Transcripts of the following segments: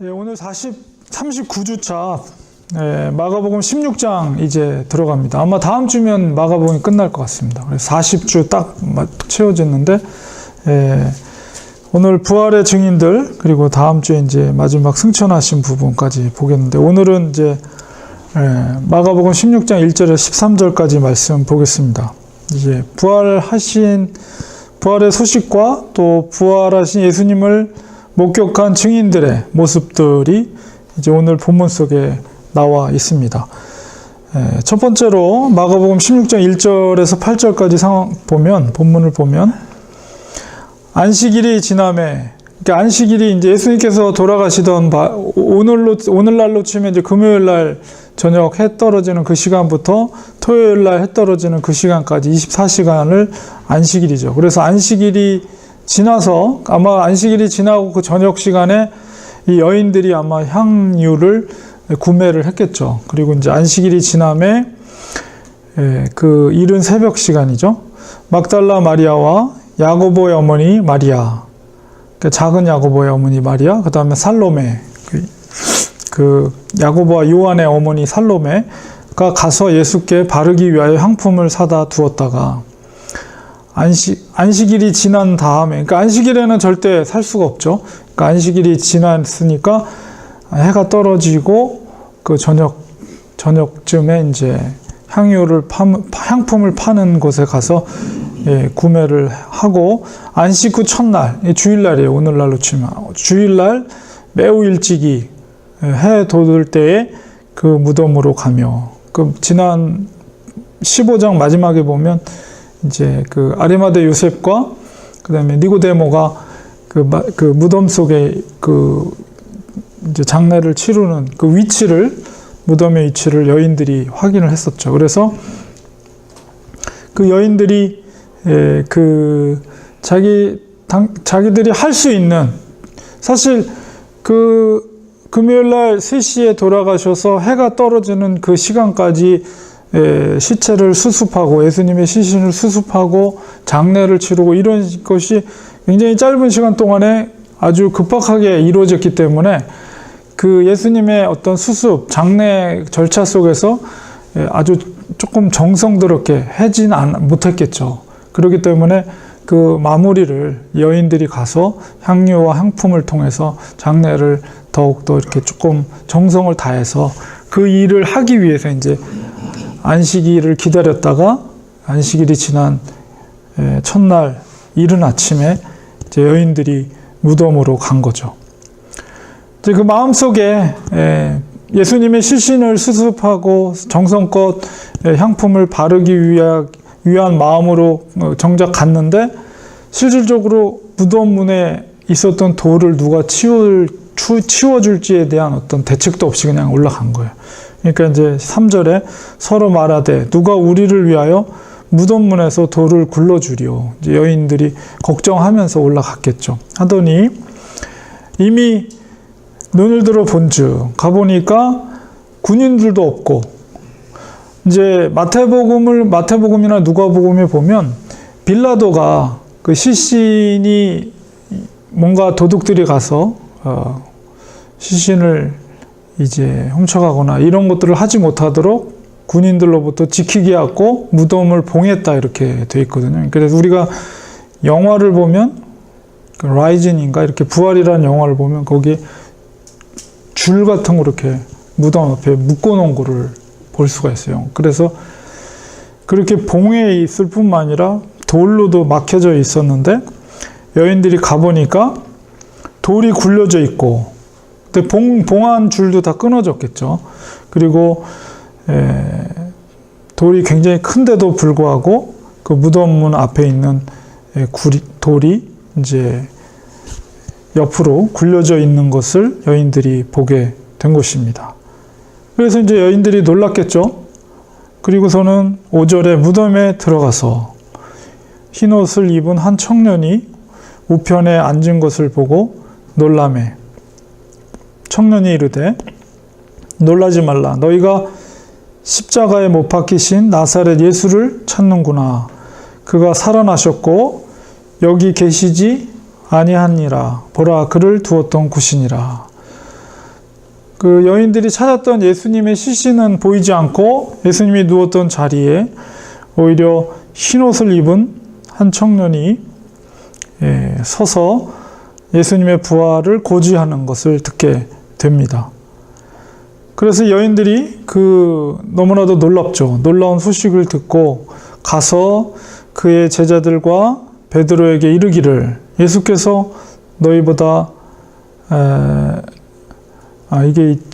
오늘 39주차 마가복음 16장 이제 들어갑니다. 아마 다음 주면 마가복음이 끝날 것 같습니다. 그래서 40주 딱 채워졌는데 오늘 부활의 증인들 그리고 다음 주에 이제 마지막 승천하신 부분까지 보겠는데 오늘은 이제 마가복음 16장 1절에서 13절까지 말씀 보겠습니다. 이제 부활의 소식과 또 부활하신 예수님을 목격한 증인들의 모습들이 이제 오늘 본문 속에 나와 있습니다. 첫 번째로 마가복음 16장 1절에서 8절까지 상황 보면, 본문을 보면, 안식일이 지남에, 그러니까 안식일이 이제 예수님께서 돌아가시던 오늘날로 치면 이제 금요일날 저녁 해 떨어지는 그 시간부터 토요일날 해 떨어지는 그 시간까지 24시간을 안식일이죠. 그래서 안식일이 지나서 아마 안식일이 지나고 그 저녁 시간에 이 여인들이 아마 향유를 구매를 했겠죠. 그리고 이제 안식일이 지남에 그 이른 새벽 시간이죠. 막달라 마리아와 야고보의 어머니 마리아, 그러니까 작은 야고보의 어머니 마리아, 그 다음에 살로메, 그 야고보와 요한의 어머니 살로메가 가서 예수께 바르기 위하여 향품을 사다 두었다가 안식일이 지난 다음에, 그러니까 안식일에는 절대 살 수가 없죠. 그러니까 안식일이 지났으니까 해가 떨어지고 그 저녁쯤에 이제 향품을 파는 곳에 가서 구매를 하고 안식 후 첫날, 주일날이에요. 오늘날로 치면 주일날 매우 일찍이 해 돋을 때에 그 무덤으로 가며 그 지난 15장 마지막에 보면 이제 그 아리마대 요셉과 그 다음에 니고데모가 그 무덤 속에 그 이제 장례를 치르는 그 위치를, 무덤의 위치를 여인들이 확인을 했었죠. 그래서 그 여인들이 그 자기들이 할 수 있는, 사실 그 금요일날 3시에 돌아가셔서 해가 떨어지는 그 시간까지 시체를 수습하고 예수님의 시신을 수습하고 장례를 치르고 이런 것이 굉장히 짧은 시간 동안에 아주 급박하게 이루어졌기 때문에 그 예수님의 어떤 수습, 장례 절차 속에서 아주 조금 정성스럽게 하진 못했겠죠. 그렇기 때문에 그 마무리를 여인들이 가서 향유와 향품을 통해서 장례를 더욱더 이렇게 조금 정성을 다해서 그 일을 하기 위해서 이제 안식일을 기다렸다가 안식일이 지난 첫날 이른 아침에 이제 여인들이 무덤으로 간 거죠. 이제 그 마음속에 예수님의 시신을 수습하고 정성껏 향품을 바르기 위한 마음으로 정작 갔는데 실질적으로 무덤 문에 있었던 돌을 누가 치워줄지에 대한 어떤 대책도 없이 그냥 올라간 거예요. 그러니까 이제 3절에 서로 말하되 누가 우리를 위하여 무덤 문에서 돌을 굴러주리오. 이제 여인들이 걱정하면서 올라갔겠죠. 하더니 이미 눈을 들어 본즉 가보니까 군인들도 없고, 이제 마태복음이나 누가복음에 보면 빌라도가 그 시신이 뭔가 도둑들이 가서 시신을 이제 훔쳐가거나 이런 것들을 하지 못하도록 군인들로부터 지키게 하고 무덤을 봉했다 이렇게 돼 있거든요. 그래서 우리가 영화를 보면 라이징인가 이렇게 부활이라는 영화를 보면 거기에 줄 같은 거 이렇게 무덤 앞에 묶어놓은 거를 볼 수가 있어요. 그래서 그렇게 봉해 있을 뿐만 아니라 돌로도 막혀져 있었는데 여인들이 가보니까 돌이 굴려져 있고, 근데 봉한 줄도 다 끊어졌겠죠. 그리고 돌이 굉장히 큰데도 불구하고 그 무덤문 앞에 있는 돌이 이제 옆으로 굴려져 있는 것을 여인들이 보게 된 것입니다. 그래서 이제 여인들이 놀랐겠죠. 그리고서는 5절에 무덤에 들어가서 흰옷을 입은 한 청년이 우편에 앉은 것을 보고 놀라매 청년이 이르되 놀라지 말라. 너희가 십자가에 못 박히신 나사렛 예수를 찾는구나. 그가 살아나셨고 여기 계시지 아니하니라. 보라, 그를 두었던 곳이니라. 그 여인들이 찾았던 예수님의 시신은 보이지 않고 예수님이 누웠던 자리에 오히려 흰 옷을 입은 한 청년이 서서 예수님의 부활을 고지하는 것을 듣게 됩니다. 그래서 여인들이 너무나도 놀랍죠. 놀라운 소식을 듣고 가서 그의 제자들과 베드로에게 이르기를, 예수께서 너희보다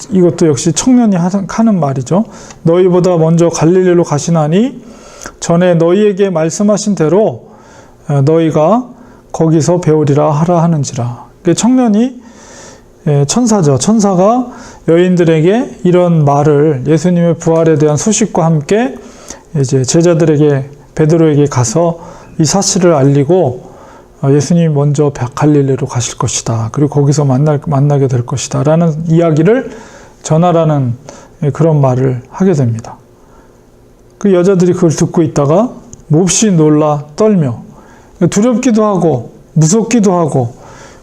이것도 역시 청년이 하는 말이죠. 너희보다 먼저 갈릴리로 가시나니 전에 너희에게 말씀하신 대로 너희가 거기서 배우리라 하라 하는지라. 청년이 천사죠. 천사가 여인들에게 이런 말을, 예수님의 부활에 대한 소식과 함께 이제 제자들에게, 베드로에게 가서 이 사실을 알리고 예수님이 먼저 갈릴리로 가실 것이다. 그리고 거기서 만나게 될 것이다. 라는 이야기를 전하라는 그런 말을 하게 됩니다. 그 여자들이 그걸 듣고 있다가 몹시 놀라 떨며 두렵기도 하고 무섭기도 하고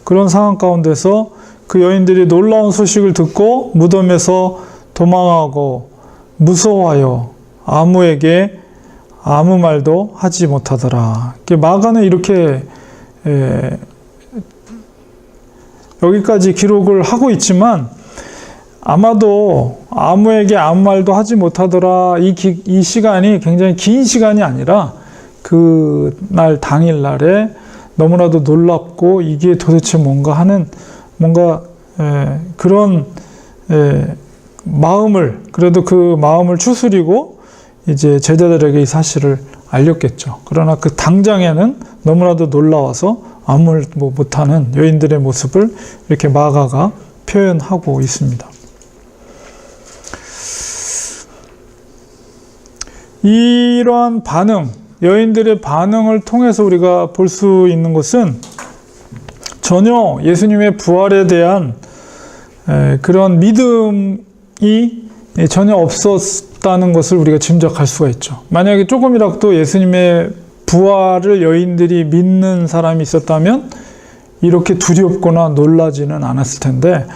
그런 상황 가운데서 그 여인들이 놀라운 소식을 듣고 무덤에서 도망하고 무서워하여 아무에게 아무 말도 하지 못하더라. 마가는 이렇게 여기까지 기록을 하고 있지만 아마도 아무에게 아무 말도 하지 못하더라, 이 시간이 굉장히 긴 시간이 아니라 그날 당일날에 너무나도 놀랍고 이게 도대체 뭔가 하는 그런 마음을, 그래도 그 마음을 추스리고 이제 제자들에게 이 사실을 알렸겠죠. 그러나 그 당장에는 너무나도 놀라워서 아무 말도 못하는 여인들의 모습을 이렇게 마가가 표현하고 있습니다. 이러한 반응, 여인들의 반응을 통해서 우리가 볼 수 있는 것은 전혀 예수님의 부활에 대한 그런 믿음이 전혀 없었다는 것을 우리가 짐작할 수가 있죠. 만약에 조금이라도 예수님의 부활을 여인들이 믿는 사람이 있었다면 이렇게 두렵거나 놀라지는 않았을 텐데,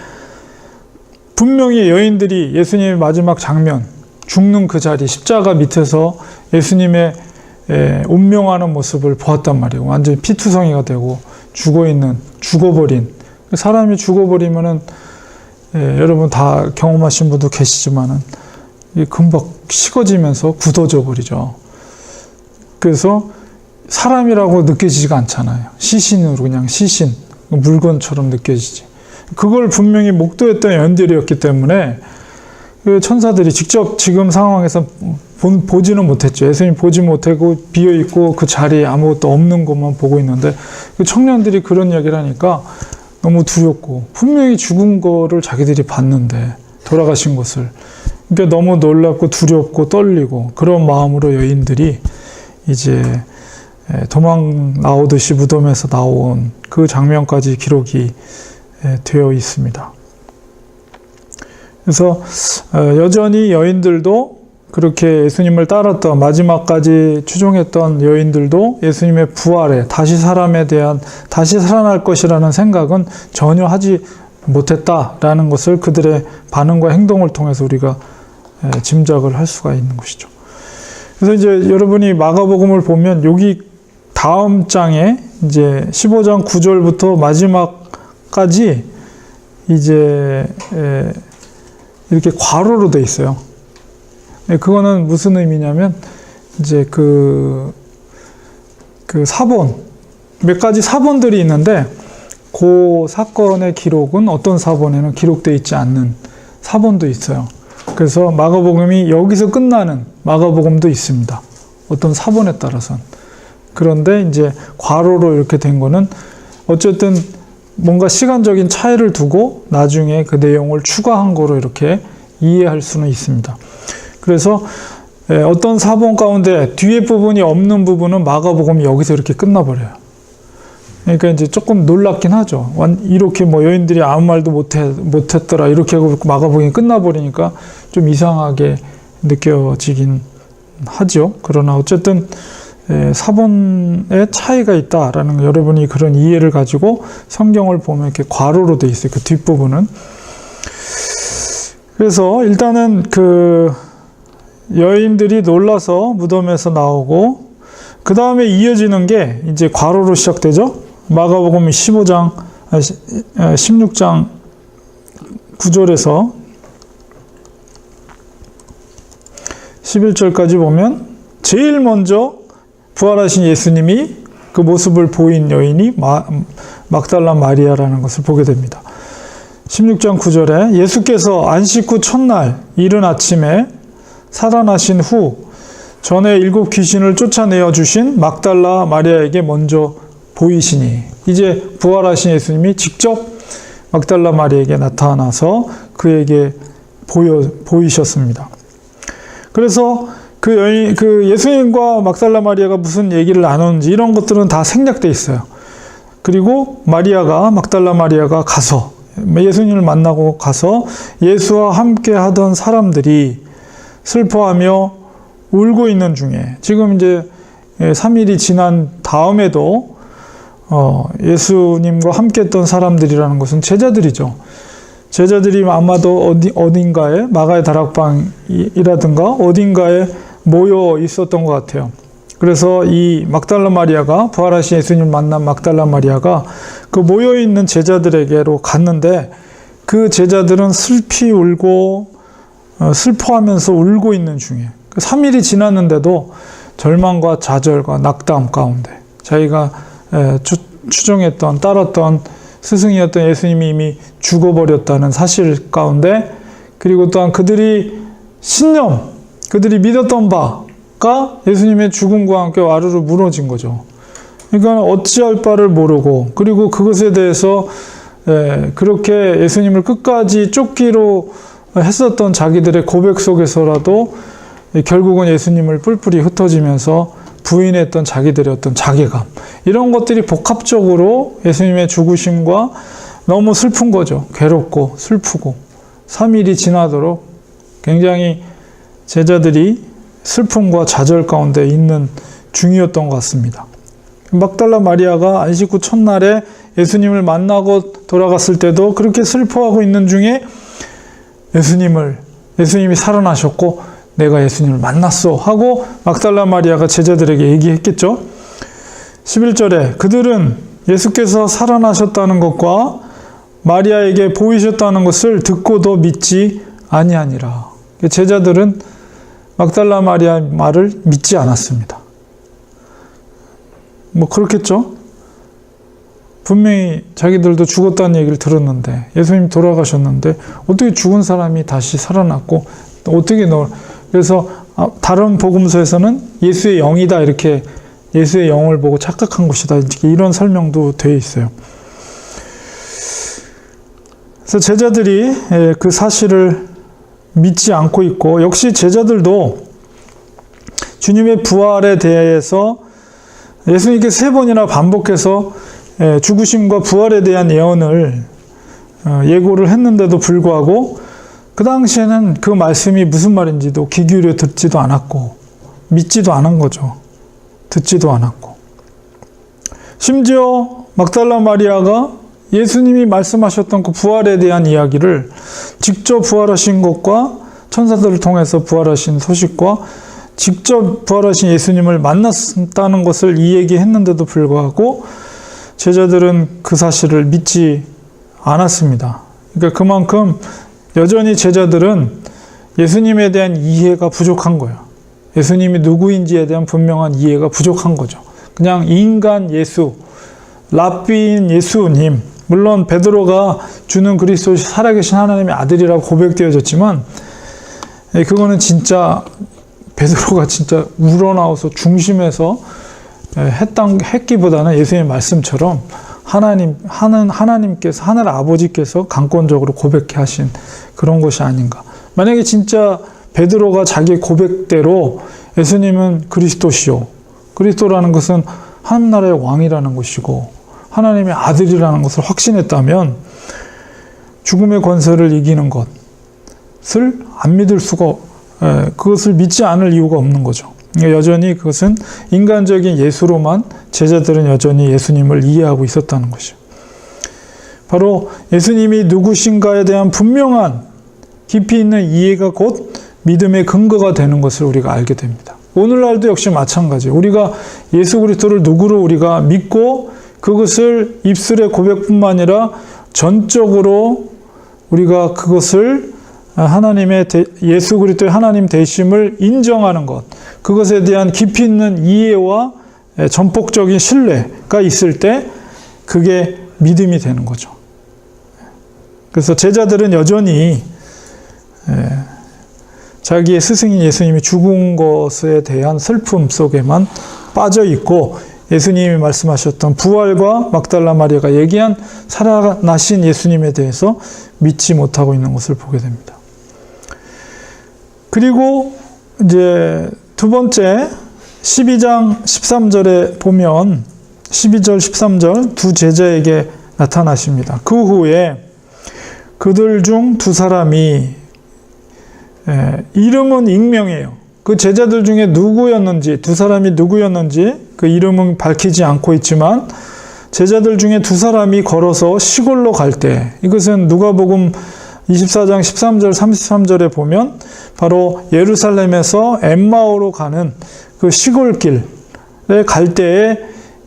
분명히 여인들이 예수님의 마지막 장면, 죽는 그 자리, 십자가 밑에서 예수님의 운명하는 모습을 보았단 말이에요. 완전히 피투성이가 되고 죽어버린. 사람이 죽어버리면은 여러분 다 경험하신 분도 계시지만은 금방 식어지면서 굳어져 버리죠. 그래서 사람이라고 느껴지지가 않잖아요. 시신으로, 그냥 시신, 물건처럼 느껴지지. 그걸 분명히 목도했던 여인들이었기 때문에 그 천사들이 직접 지금 상황에서 보지는 못했죠. 예수님 보지 못하고 비어있고 그 자리에 아무것도 없는 것만 보고 있는데, 그 청년들이 그런 이야기를 하니까 너무 두렵고, 분명히 죽은 거를 자기들이 봤는데, 돌아가신 것을. 그러니까 너무 놀랍고 두렵고 떨리고 그런 마음으로 여인들이 이제 도망 나오듯이 무덤에서 나온 그 장면까지 기록이 되어 있습니다. 그래서 여전히 여인들도, 그렇게 예수님을 따랐던, 마지막까지 추종했던 여인들도 예수님의 부활에, 다시 살아날 것이라는 생각은 전혀 하지 못했다라는 것을 그들의 반응과 행동을 통해서 우리가 짐작을 할 수가 있는 것이죠. 그래서 이제 여러분이 마가복음을 보면 여기 다음 장에 이제 15장 9절부터 마지막까지 이제 이렇게 괄호로 돼 있어요. 그거는 무슨 의미냐면 이제 그 사본, 몇 가지 사본들이 있는데 그 사건의 기록은 어떤 사본에는 기록되어 있지 않는 사본도 있어요. 그래서 마가복음이 여기서 끝나는 마가복음도 있습니다. 어떤 사본에 따라서는. 그런데 이제 괄호로 이렇게 된 거는 어쨌든 뭔가 시간적인 차이를 두고 나중에 그 내용을 추가한 거로 이렇게 이해할 수는 있습니다. 그래서 어떤 사본 가운데 뒤에 부분이 없는 부분은 마가복음이 여기서 이렇게 끝나버려요. 그러니까 이제 조금 놀랍긴 하죠. 이렇게 뭐 여인들이 아무 말도 못했더라 이렇게 하고 마가복음이 끝나버리니까 좀 이상하게 느껴지긴 하죠. 그러나 어쨌든 사본의 차이가 있다라는, 여러분이 그런 이해를 가지고 성경을 보면 이렇게 괄호로 돼 있어요. 그 뒷부분은. 그래서 일단은 그 여인들이 놀라서 무덤에서 나오고, 그 다음에 이어지는 게 이제 과로로 시작되죠. 마가복음 16장 9절에서 11절까지 보면 제일 먼저 부활하신 예수님이 그 모습을 보인 여인이 막달라 마리아라는 것을 보게 됩니다. 16장 9절에 예수께서 안식 후 첫날 이른 아침에 살아나신 후 전에 7 귀신을 쫓아내어 주신 막달라 마리아에게 먼저 보이시니, 이제 부활하신 예수님이 직접 막달라 마리아에게 나타나서 그에게 보이셨습니다. 그래서 그 예수님과 막달라 마리아가 무슨 얘기를 나누는지 이런 것들은 다 생략돼 있어요. 그리고 막달라 마리아가 가서 예수님을 만나고 가서 예수와 함께 하던 사람들이 슬퍼하며 울고 있는 중에, 지금 이제 3일이 지난 다음에도 예수님과 함께 했던 사람들이라는 것은 제자들이죠. 제자들이 아마도 어딘가에 마가의 다락방이라든가 어딘가에 모여 있었던 것 같아요. 그래서 이 막달라 마리아가, 부활하신 예수님을 만난 막달라 마리아가 그 모여있는 제자들에게로 갔는데, 그 제자들은 슬피 울고 슬퍼하면서 울고 있는 중에 3일이 지났는데도 절망과 좌절과 낙담 가운데, 자기가 추종했던, 따랐던 스승이었던 예수님이 이미 죽어버렸다는 사실 가운데, 그리고 또한 그들이 믿었던 바가 예수님의 죽음과 함께 와르르 무너진 거죠. 그러니까 어찌할 바를 모르고, 그리고 그것에 대해서 그렇게 예수님을 끝까지 쫓기로 했었던 자기들의 고백 속에서라도 결국은 예수님을 뿔뿔이 흩어지면서 부인했던 자기들의 어떤 자괴감, 이런 것들이 복합적으로 예수님의 죽으심과 너무 슬픈 거죠. 괴롭고 슬프고 3일이 지나도록 굉장히 제자들이 슬픔과 좌절 가운데 있는 중이었던 것 같습니다. 막달라 마리아가 안식 후 첫날에 예수님을 만나고 돌아갔을 때도 그렇게 슬퍼하고 있는 중에 예수님이 살아나셨고 내가 예수님을 만났어 하고 막달라 마리아가 제자들에게 얘기했겠죠. 11절에 그들은 예수께서 살아나셨다는 것과 마리아에게 보이셨다는 것을 듣고도 믿지 아니하니라. 제자들은 막달라 마리아 말을 믿지 않았습니다. 그렇겠죠. 분명히 자기들도 죽었다는 얘기를 들었는데, 예수님 돌아가셨는데 어떻게 죽은 사람이 다시 살아났고 어떻게 그래서 다른 복음서에서는 예수의 영이다, 이렇게 예수의 영을 보고 착각한 것이다, 이런 설명도 되어 있어요. 그래서 제자들이 그 사실을 믿지 않고 있고, 역시 제자들도 주님의 부활에 대해서 예수님께 3번이나 반복해서 죽으심과 부활에 대한 예언을 예고를 했는데도 불구하고 그 당시에는 그 말씀이 무슨 말인지도 귀 기울여 듣지도 않았고 믿지도 않은 거죠. 듣지도 않았고, 심지어 막달라 마리아가 예수님이 말씀하셨던 그 부활에 대한 이야기를, 직접 부활하신 것과 천사들을 통해서 부활하신 소식과 직접 부활하신 예수님을 만났다는 것을 이야기했는데도 불구하고 제자들은 그 사실을 믿지 않았습니다. 그러니까 그만큼 여전히 제자들은 예수님에 대한 이해가 부족한 거예요. 예수님이 누구인지에 대한 분명한 이해가 부족한 거죠. 그냥 인간 예수, 랍비인 예수님, 물론 베드로가 주는 그리스도 살아계신 하나님의 아들이라고 고백되어졌지만, 그거는 진짜 베드로가 진짜 우러나와서 중심에서 했기보다는 예수님의 말씀처럼 하나님께서, 하늘 아버지께서 강권적으로 고백해 하신 그런 것이 아닌가. 만약에 진짜 베드로가 자기 고백대로 예수님은 그리스도시요, 그리스도라는 것은 하나님 나라의 왕이라는 것이고 하나님의 아들이라는 것을 확신했다면 죽음의 권세를 이기는 것을 안 믿을 수가, 그것을 믿지 않을 이유가 없는 거죠. 여전히 그것은 인간적인 예수로만 제자들은 여전히 예수님을 이해하고 있었다는 것이죠. 바로 예수님이 누구신가에 대한 분명한 깊이 있는 이해가 곧 믿음의 근거가 되는 것을 우리가 알게 됩니다. 오늘날도 역시 마찬가지예요. 우리가 예수 그리스도를 누구로 우리가 믿고 그것을 입술의 고백뿐만 아니라 전적으로 우리가 그것을 예수 그리스도의 하나님 되심을 인정하는 것, 그것에 대한 깊이 있는 이해와 전폭적인 신뢰가 있을 때 그게 믿음이 되는 거죠. 그래서 제자들은 여전히 자기의 스승인 예수님이 죽은 것에 대한 슬픔 속에만 빠져 있고, 예수님이 말씀하셨던 부활과 막달라 마리아가 얘기한 살아나신 예수님에 대해서 믿지 못하고 있는 것을 보게 됩니다. 그리고 이제 두 번째 12장 13절에 보면 12절 13절 두 제자에게 나타나십니다. 그 후에 그들 중 두 사람이 이름은 익명이에요. 그 제자들 중에 누구였는지, 두 사람이 누구였는지 그 이름은 밝히지 않고 있지만 제자들 중에 두 사람이 걸어서 시골로 갈 때, 이것은 누가복음 24장 13절 33절에 보면 바로 예루살렘에서 엠마오로 가는 그 시골길에 갈 때에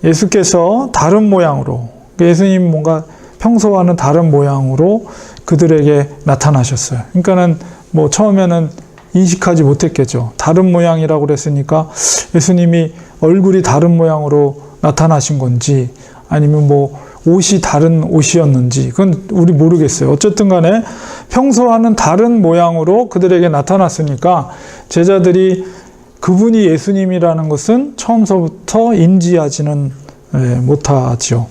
예수께서 다른 모양으로, 예수님 뭔가 평소와는 다른 모양으로 그들에게 나타나셨어요. 그러니까는 뭐 처음에는 인식하지 못했겠죠. 다른 모양이라고 그랬으니까 예수님이 얼굴이 다른 모양으로 나타나신 건지 아니면 뭐 옷이 다른 옷이었는지 그건 우리 모르겠어요. 어쨌든 간에 평소와는 다른 모양으로 그들에게 나타났으니까 제자들이 그분이 예수님이라는 것은 처음서부터 인지하지는 못하지요.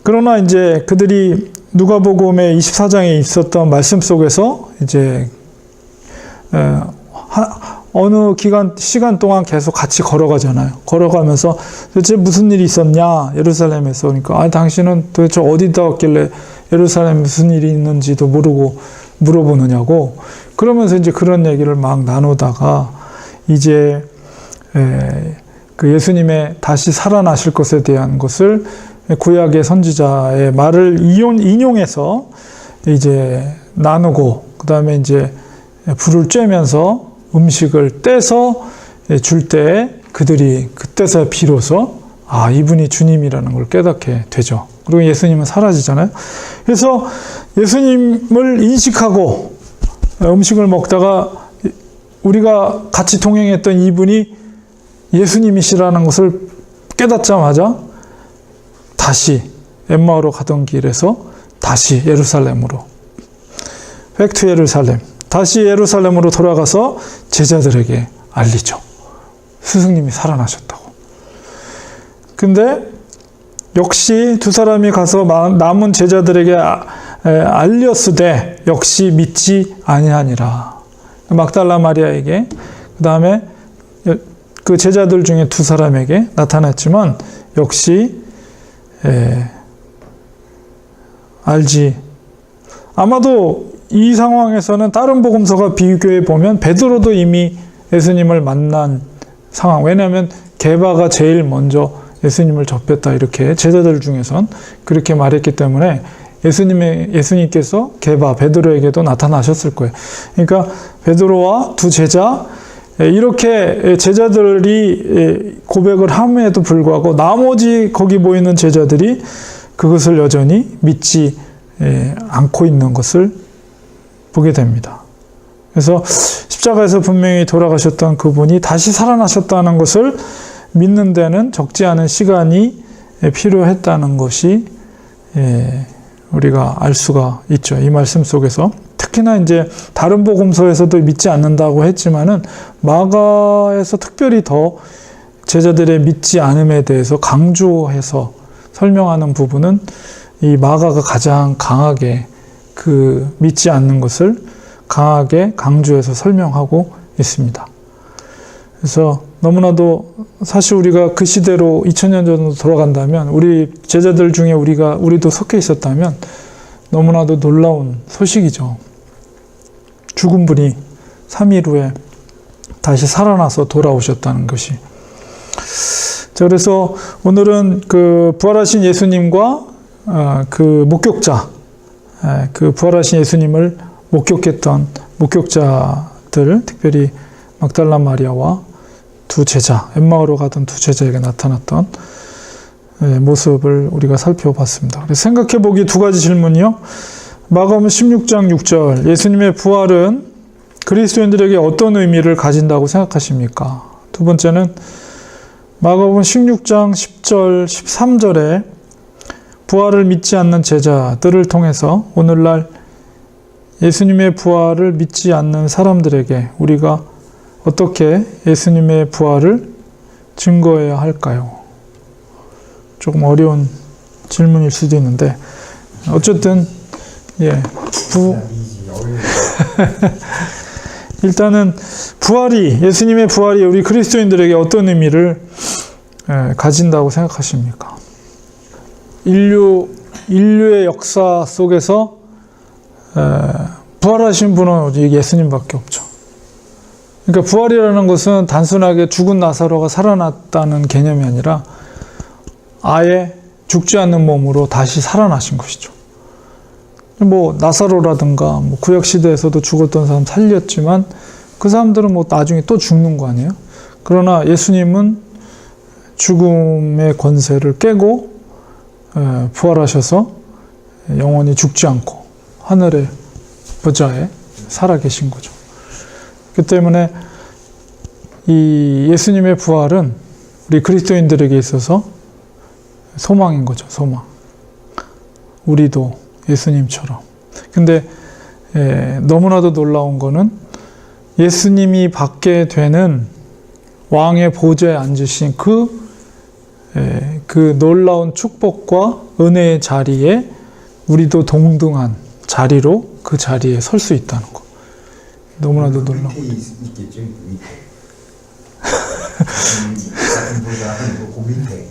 그러나 이제 그들이 누가복음의 24장에 있었던 말씀 속에서 이제 어느 시간 동안 계속 같이 걸어가잖아요. 걸어가면서 도대체 무슨 일이 있었냐, 예루살렘에서. 그러니까 당신은 도대체 어디다 왔길래 예루살렘에 무슨 일이 있는지도 모르고 물어보느냐고. 그러면서 이제 그런 얘기를 막 나누다가 이제 그 예수님의 다시 살아나실 것에 대한 것을 구약의 선지자의 말을 인용해서 이제 나누고, 그 다음에 이제 불을 쬐면서 음식을 떼서 줄 때 그들이 그때서 비로소 이분이 주님이라는 걸 깨닫게 되죠. 그리고 예수님은 사라지잖아요. 그래서 예수님을 인식하고 음식을 먹다가 우리가 같이 동행했던 이분이 예수님이시라는 것을 깨닫자마자 다시 엠마오로 가던 길에서 다시 예루살렘으로, 백투 예루살렘, 다시 예루살렘으로 돌아가서 제자들에게 알리죠. 스승님이 살아나셨다고. 근데 역시 두 사람이 가서 남은 제자들에게 알렸으되 역시 믿지 아니하니라. 막달라 마리아에게, 그 다음에 그 제자들 중에 두 사람에게 나타났지만 역시 알지. 아마도 이 상황에서는 다른 복음서가 비교해 보면 베드로도 이미 예수님을 만난 상황. 왜냐하면 게바가 제일 먼저 예수님을 접했다, 이렇게 제자들 중에선 그렇게 말했기 때문에 예수님께서 게바 베드로에게도 나타나셨을 거예요. 그러니까 베드로와 두 제자, 이렇게 제자들이 고백을 함에도 불구하고 나머지 거기 모이는 제자들이 그것을 여전히 믿지 않고 있는 것을 보게 됩니다. 그래서 십자가에서 분명히 돌아가셨던 그분이 다시 살아나셨다는 것을 믿는 데는 적지 않은 시간이 필요했다는 것이 우리가 알 수가 있죠. 이 말씀 속에서. 특히나 이제 다른 복음서에서도 믿지 않는다고 했지만은 마가에서 특별히 더 제자들의 믿지 않음에 대해서 강조해서 설명하는 부분은 이 마가가 가장 강하게 그 믿지 않는 것을 강하게 강조해서 설명하고 있습니다. 그래서 너무나도 사실 우리가 그 시대로 2000년 전으로 돌아간다면 우리 제자들 중에 우리도 속해 있었다면 너무나도 놀라운 소식이죠. 죽은 분이 3일 후에 다시 살아나서 돌아오셨다는 것이. 자, 그래서 오늘은 그 부활하신 예수님과 그 목격자, 그 부활하신 예수님을 목격했던 목격자들, 특별히 막달라 마리아와 두 제자, 엠마오로 가던 두 제자에게 나타났던 모습을 우리가 살펴봤습니다. 그래서 생각해보기 두 가지 질문이요. 마가복음 16장 6절, 예수님의 부활은 그리스도인들에게 어떤 의미를 가진다고 생각하십니까? 두 번째는 마가복음 16장 10절, 13절에 부활을 믿지 않는 제자들을 통해서 오늘날 예수님의 부활을 믿지 않는 사람들에게 우리가 어떻게 예수님의 부활을 증거해야 할까요? 조금 어려운 질문일 수도 있는데 어쨌든 일단은 예수님의 부활이 우리 그리스도인들에게 어떤 의미를 가진다고 생각하십니까? 인류의 역사 속에서 부활하신 분은 예수님밖에 없죠. 그러니까 부활이라는 것은 단순하게 죽은 나사로가 살아났다는 개념이 아니라 아예 죽지 않는 몸으로 다시 살아나신 것이죠. 나사로라든가 구약 시대에서도 죽었던 사람 살렸지만 그 사람들은 나중에 또 죽는 거 아니에요? 그러나 예수님은 죽음의 권세를 깨고 부활하셔서 영원히 죽지 않고 하늘의 보좌에 살아계신 거죠. 그 때문에 이 예수님의 부활은 우리 그리스도인들에게 있어서 소망인 거죠. 소망. 우리도 예수님처럼. 근데 너무나도 놀라운 거는 예수님이 받게 되는 왕의 보좌에 앉으신 그 놀라운 축복과 은혜의 자리에 우리도 동등한 자리로 그 자리에 설 수 있다는 거. 너무나도 놀라운 거. 있겠죠. 밑에.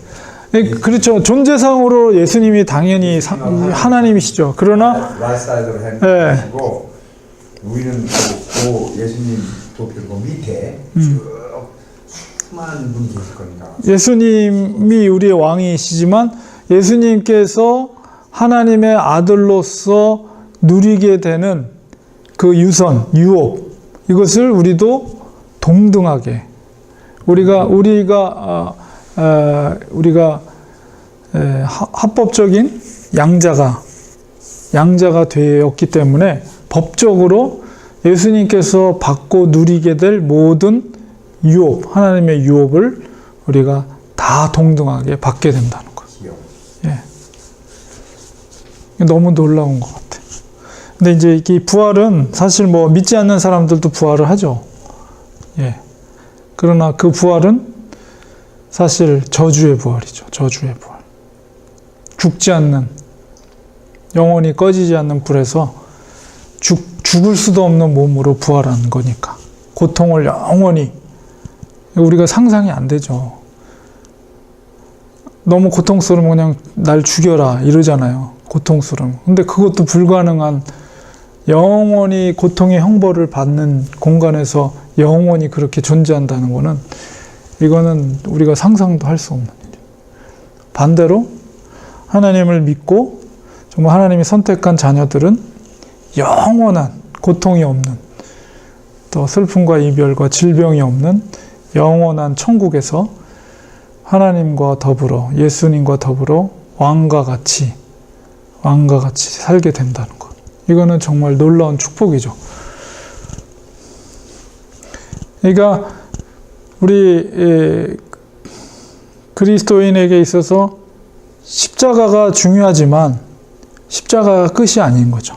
그렇죠. 존재상으로 예수님이 당연히 하나님이시죠. 그러나 라이스타일로 행하시고 우리는 그 예수님 도표 밑에 수많은 분이 계실 거니까. 예수님이 우리의 왕이시지만 예수님께서 하나님의 아들로서 누리게 되는 그 유업 이것을 우리도 동등하게 우리가 합법적인 양자가 되었기 때문에 법적으로 예수님께서 받고 누리게 될 모든 하나님의 유업을 우리가 다 동등하게 받게 된다는 거예요. 너무 놀라운 것 같아. 근데 이제 이 부활은 사실 믿지 않는 사람들도 부활을 하죠. 그러나 그 부활은 사실 저주의 부활이죠. 저주의 부활. 죽지 않는, 영원히 꺼지지 않는 불에서 죽을 수도 없는 몸으로 부활한 거니까. 고통을 영원히, 우리가 상상이 안 되죠. 너무 고통스러우면 그냥 날 죽여라 이러잖아요. 고통스러우면. 근데 그것도 불가능한 영원히 고통의 형벌을 받는 공간에서 영원히 그렇게 존재한다는 거는 이거는 우리가 상상도 할 수 없는 일이에요. 반대로 하나님을 믿고 정말 하나님이 선택한 자녀들은 영원한 고통이 없는 또 슬픔과 이별과 질병이 없는 영원한 천국에서 하나님과 더불어 예수님과 더불어 왕과 같이 살게 된다는 것. 이거는 정말 놀라운 축복이죠. 그러니까 우리 그리스도인에게 있어서 십자가가 중요하지만 십자가가 끝이 아닌 거죠.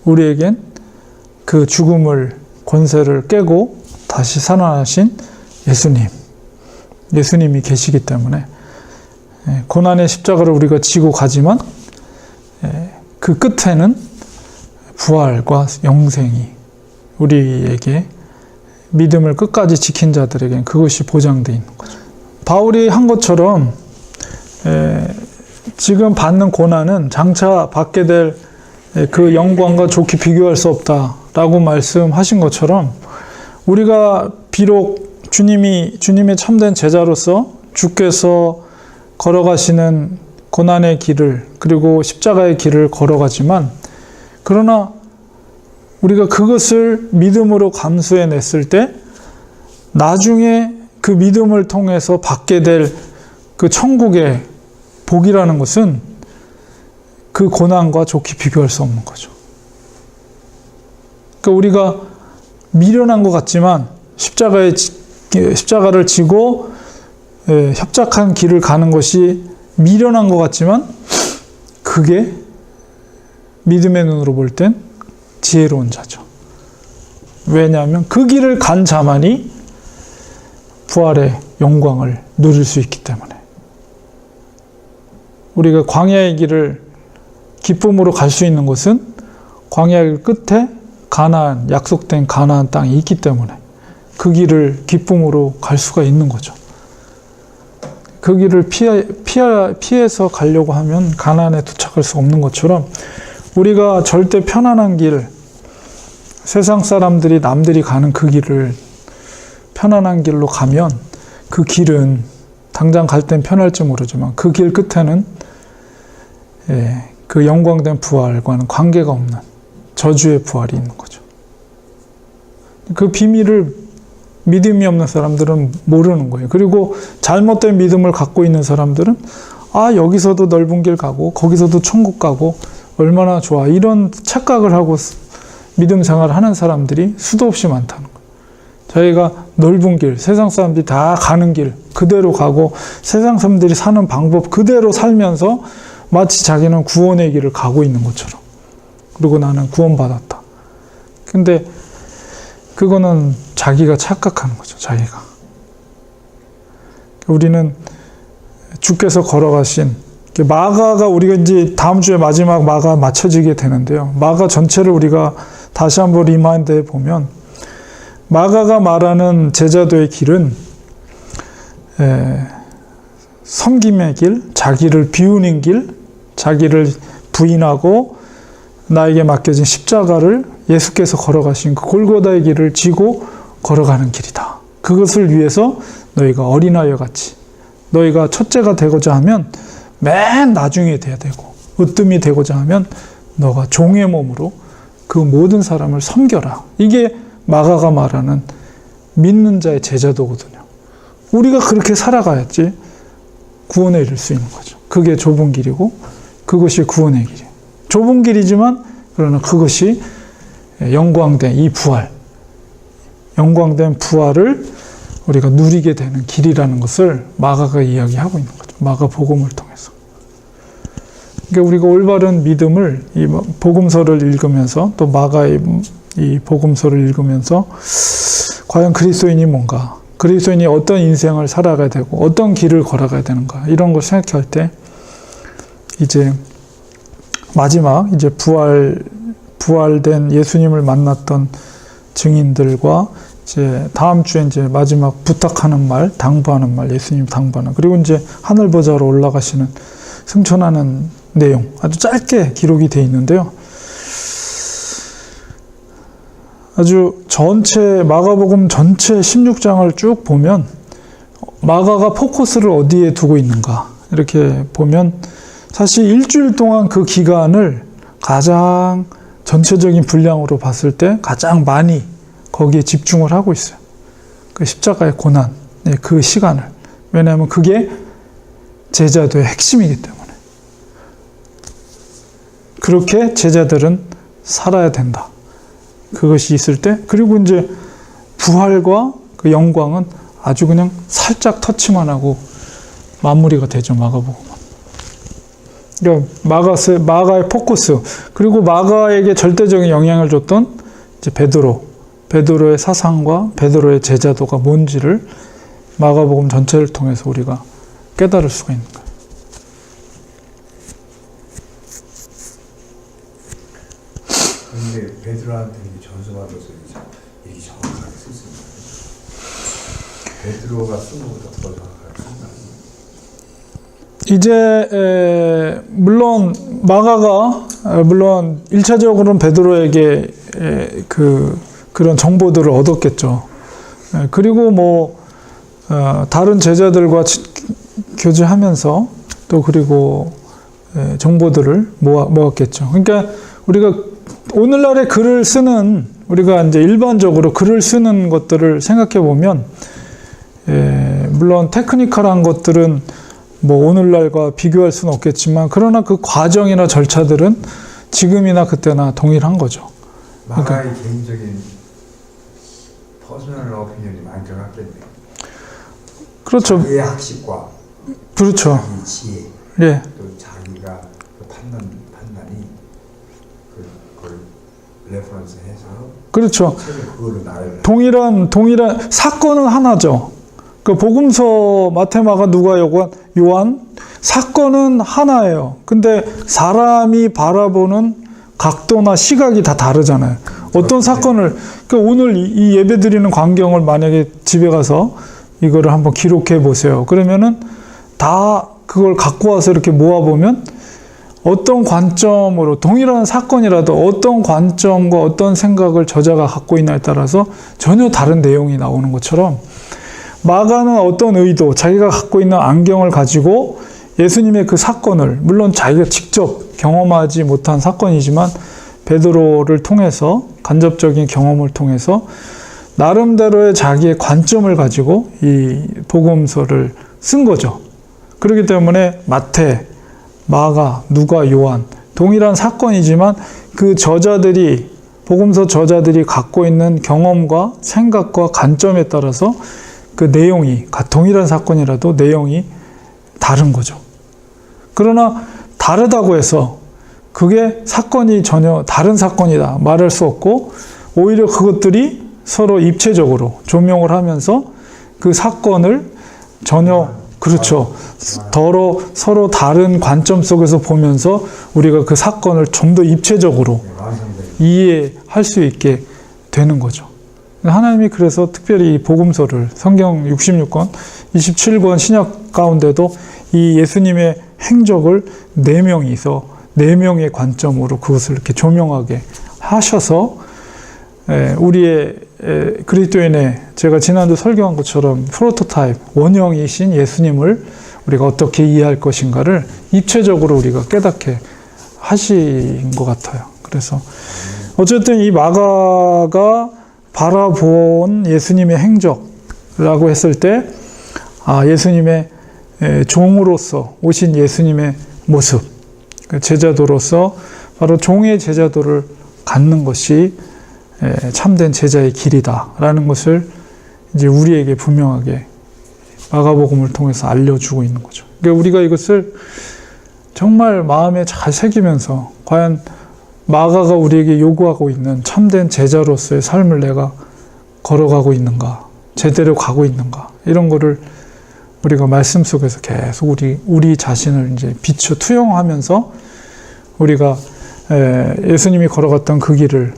우리에겐 그 죽음을 권세를 깨고 다시 살아나신 예수님이 계시기 때문에 고난의 십자가를 우리가 지고 가지만 그 끝에는 부활과 영생이 우리에게 믿음을 끝까지 지킨 자들에게는 그것이 보장되어 있는 거죠. 바울이 한 것처럼 지금 받는 고난은 장차 받게 될 그 영광과 좋게 비교할 수 없다라고 말씀하신 것처럼 우리가 비록 주님의 참된 제자로서 주께서 걸어가시는 고난의 길을 그리고 십자가의 길을 걸어가지만 그러나 우리가 그것을 믿음으로 감수해냈을 때 나중에 그 믿음을 통해서 받게 될 그 천국의 복이라는 것은 그 고난과 좋게 비교할 수 없는 거죠. 그러니까 우리가 미련한 것 같지만 십자가를 지고 협착한 길을 가는 것이 미련한 것 같지만 그게 믿음의 눈으로 볼 땐 지혜로운 자죠. 왜냐하면 그 길을 간 자만이 부활의 영광을 누릴 수 있기 때문에. 우리가 광야의 길을 기쁨으로 갈 수 있는 것은 광야의 끝에 가나안, 약속된 가나안 땅이 있기 때문에 그 길을 기쁨으로 갈 수가 있는 거죠. 그 길을 피해서 가려고 하면 가나안에 도착할 수 없는 것처럼 우리가 절대 편안한 길, 세상 사람들이 남들이 가는 그 길을 편안한 길로 가면 그 길은 당장 갈 땐 편할지 모르지만 그 길 끝에는 그 영광된 부활과는 관계가 없는 저주의 부활이 있는 거죠. 그 비밀을 믿음이 없는 사람들은 모르는 거예요. 그리고 잘못된 믿음을 갖고 있는 사람들은 여기서도 넓은 길 가고 거기서도 천국 가고 얼마나 좋아 이런 착각을 하고 믿음 생활을 하는 사람들이 수도 없이 많다는 거예요. 저희가 넓은 길, 세상 사람들이 다 가는 길 그대로 가고 세상 사람들이 사는 방법 그대로 살면서 마치 자기는 구원의 길을 가고 있는 것처럼. 그리고 나는 구원받았다. 근데 그거는 자기가 착각하는 거죠. 자기가. 우리는 주께서 걸어가신 마가가 우리가 이제 다음 주에 마지막 마가 맞춰지게 되는데요. 마가 전체를 우리가 다시 한번 리마인드해 보면 마가가 말하는 제자도의 길은 섬김의 길, 자기를 비우는 길, 자기를 부인하고 나에게 맡겨진 십자가를 예수께서 걸어가신 그 골고다의 길을 지고 걸어가는 길이다. 그것을 위해서 너희가 어린아이와 같이 너희가 첫째가 되고자 하면 맨 나중에 돼야 되고 으뜸이 되고자 하면 너가 종의 몸으로 그 모든 사람을 섬겨라. 이게 마가가 말하는 믿는 자의 제자도거든요. 우리가 그렇게 살아가야지 구원에 이를 수 있는 거죠. 그게 좁은 길이고 그것이 구원의 길이에요. 좁은 길이지만 그러나 그것이 영광된 이 부활, 영광된 부활을 우리가 누리게 되는 길이라는 것을 마가가 이야기하고 있는 거죠. 마가 복음을 통해서. 그러니까 우리가 올바른 믿음을 이 복음서를 읽으면서 또 마가의 이 복음서를 읽으면서 과연 그리스도인이 뭔가, 그리스도인이 어떤 인생을 살아가야 되고 어떤 길을 걸어가야 되는가 이런 걸 생각할 때 이제 마지막 이제 부활된 예수님을 만났던 증인들과 이제 다음 주에 이제 마지막 부탁하는 말, 당부하는 말, 예수님 당부하는 그리고 이제 하늘 보좌로 올라가시는 승천하는 내용 아주 짧게 기록이 되어 있는데요. 아주 전체 마가복음 전체 16장을 쭉 보면 마가가 포커스를 어디에 두고 있는가 이렇게 보면 사실 일주일 동안 그 기간을 가장 전체적인 분량으로 봤을 때 가장 많이 거기에 집중을 하고 있어요. 그 십자가의 고난, 그 시간을. 왜냐하면 그게 제자도의 핵심이기 때문에. 그렇게 제자들은 살아야 된다. 그것이 있을 때, 그리고 이제 부활과 그 영광은 아주 그냥 살짝 터치만 하고 마무리가 되죠, 마가복음은. 그러니까 마가의 포커스, 그리고 마가에게 절대적인 영향을 줬던 이제 베드로의 사상과 베드로의 제자도가 뭔지를 마가복음 전체를 통해서 우리가 깨달을 수가 있는 거예요. 그런데 베드로한테 전수받아서 이게 정확하게 썼습니다. 베드로가 쓴 것보다 더 정확하게 쓴다. 이제 물론 마가가 물론 1차적으로는 베드로에게 그런 정보들을 얻었겠죠. 그리고 뭐 다른 제자들과 교제하면서 또 그리고 정보들을 모았겠죠. 그러니까 우리가 오늘날의 글을 쓰는 우리가 이제 일반적으로 글을 쓰는 것들을 생각해 보면 물론 테크니컬한 것들은 뭐 오늘날과 비교할 수는 없겠지만 그러나 그 과정이나 절차들은 지금이나 그때나 동일한 거죠. 마가의 개인적인 퍼스널 오피니언이 많이 들어갔겠네요. 그렇죠. 자기의 학식과 그렇죠. 자기 지혜 예. 또 자기가 그 판단이 그걸 레퍼런스해서 그렇죠. 그걸로 나를 동일한 사건은 하나죠. 그 복음서 마테마가 누가 요한 사건은 하나예요. 근데 사람이 바라보는 각도나 시각이 다 다르잖아요. 어떤 사건을 그러니까 오늘 이 예배 드리는 광경을 만약에 집에 가서 이거를 한번 기록해 보세요. 그러면은 다 그걸 갖고 와서 이렇게 모아 보면 어떤 관점으로 동일한 사건이라도 어떤 관점과 어떤 생각을 저자가 갖고 있냐에 따라서 전혀 다른 내용이 나오는 것처럼 마가는 어떤 의도, 자기가 갖고 있는 안경을 가지고 예수님의 그 사건을 물론 자기가 직접 경험하지 못한 사건이지만 베드로를 통해서 간접적인 경험을 통해서 나름대로의 자기의 관점을 가지고 이 복음서를 쓴 거죠. 그렇기 때문에 마태, 마가, 누가, 요한 동일한 사건이지만 그 저자들이 복음서 저자들이 갖고 있는 경험과 생각과 관점에 따라서 그 내용이 동일한 사건이라도 내용이 다른 거죠. 그러나 다르다고 해서 그게 사건이 전혀 다른 사건이다 말할 수 없고 오히려 그것들이 서로 입체적으로 조명을 하면서 그 사건을 전혀 그렇죠. 서로 다른 관점 속에서 보면서 우리가 그 사건을 좀 더 입체적으로 이해할 수 있게 되는 거죠. 하나님이 그래서 특별히 이 복음서를 성경 66권, 27권 신약 가운데도 이 예수님의 행적을 4명이서 4명의 관점으로 그것을 이렇게 조명하게 하셔서 우리의 그리스도인의 제가 지난주 설교한 것처럼 프로토타입, 원형이신 예수님을 우리가 어떻게 이해할 것인가를 입체적으로 우리가 깨닫게 하신 것 같아요. 그래서 어쨌든 이 마가가 바라본 예수님의 행적이라고 했을 때 예수님의 종으로서 오신 예수님의 모습, 제자도로서 바로 종의 제자도를 갖는 것이 참된 제자의 길이다라는 것을 이제 우리에게 분명하게 마가복음을 통해서 알려주고 있는 거죠. 그러니까 우리가 이것을 정말 마음에 잘 새기면서 과연 마가가 우리에게 요구하고 있는 참된 제자로서의 삶을 내가 걸어가고 있는가, 제대로 가고 있는가 이런 거를 우리가 말씀 속에서 계속 우리 자신을 이제 비춰 투영하면서 우리가 예수님이 걸어갔던 그 길을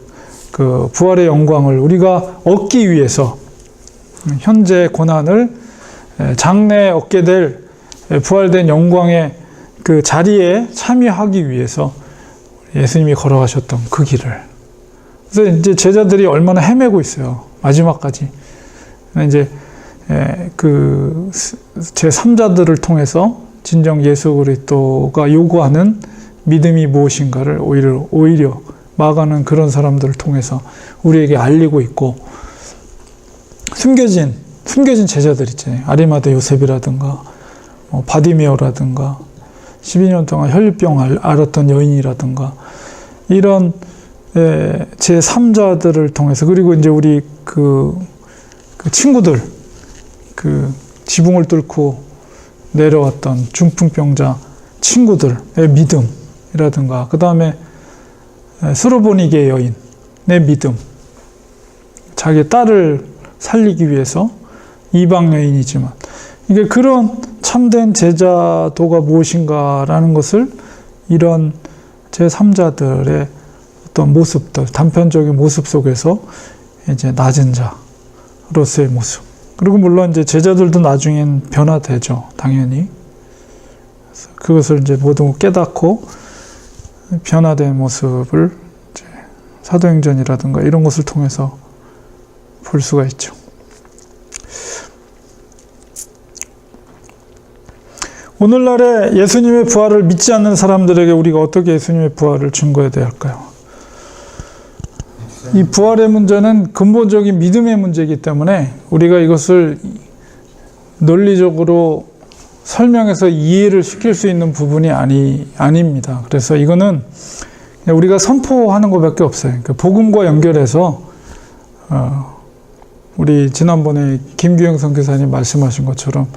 그 부활의 영광을 우리가 얻기 위해서 현재 고난을 장래에 얻게 될 부활된 영광의 그 자리에 참여하기 위해서 예수님이 걸어가셨던 그 길을. 그래서 이제 제자들이 얼마나 헤매고 있어요. 마지막까지. 이제 그 제3자들을 통해서 진정 예수 그리스도가 요구하는 믿음이 무엇인가를 오히려 마가는 그런 사람들을 통해서 우리에게 알리고 있고 숨겨진 제자들 있잖아요. 아리마대 요셉이라든가 바디메오라든가 12년 동안 혈류병 앓았던 여인이라든가 이런 제3자들을 통해서 그리고 이제 우리 그 친구들 그 지붕을 뚫고 내려왔던 중풍병자 친구들의 믿음이라든가 그 다음에 스로보니게 여인의 믿음 자기 딸을 살리기 위해서 이방 여인이지만 이게 그런 참된 제자도가 무엇인가라는 것을 이런 제3자들의 어떤 모습들, 단편적인 모습 속에서 이제 낮은 자로서의 모습. 그리고 물론 이제 제자들도 나중엔 변화되죠, 당연히. 그것을 이제 모두 깨닫고 변화된 모습을 이제 사도행전이라든가 이런 것을 통해서 볼 수가 있죠. 오늘날에 예수님의 부활을 믿지 않는 사람들에게 우리가 어떻게 예수님의 부활을 증거해야 할까요? 이 부활의 문제는 근본적인 믿음의 문제이기 때문에 우리가 이것을 논리적으로 설명해서 이해를 시킬 수 있는 부분이 아닙니다. 그래서 이거는 우리가 선포하는 것밖에 없어요. 그러니까 복음과 연결해서 우리 지난번에 김규영 선교사님 말씀하신 것처럼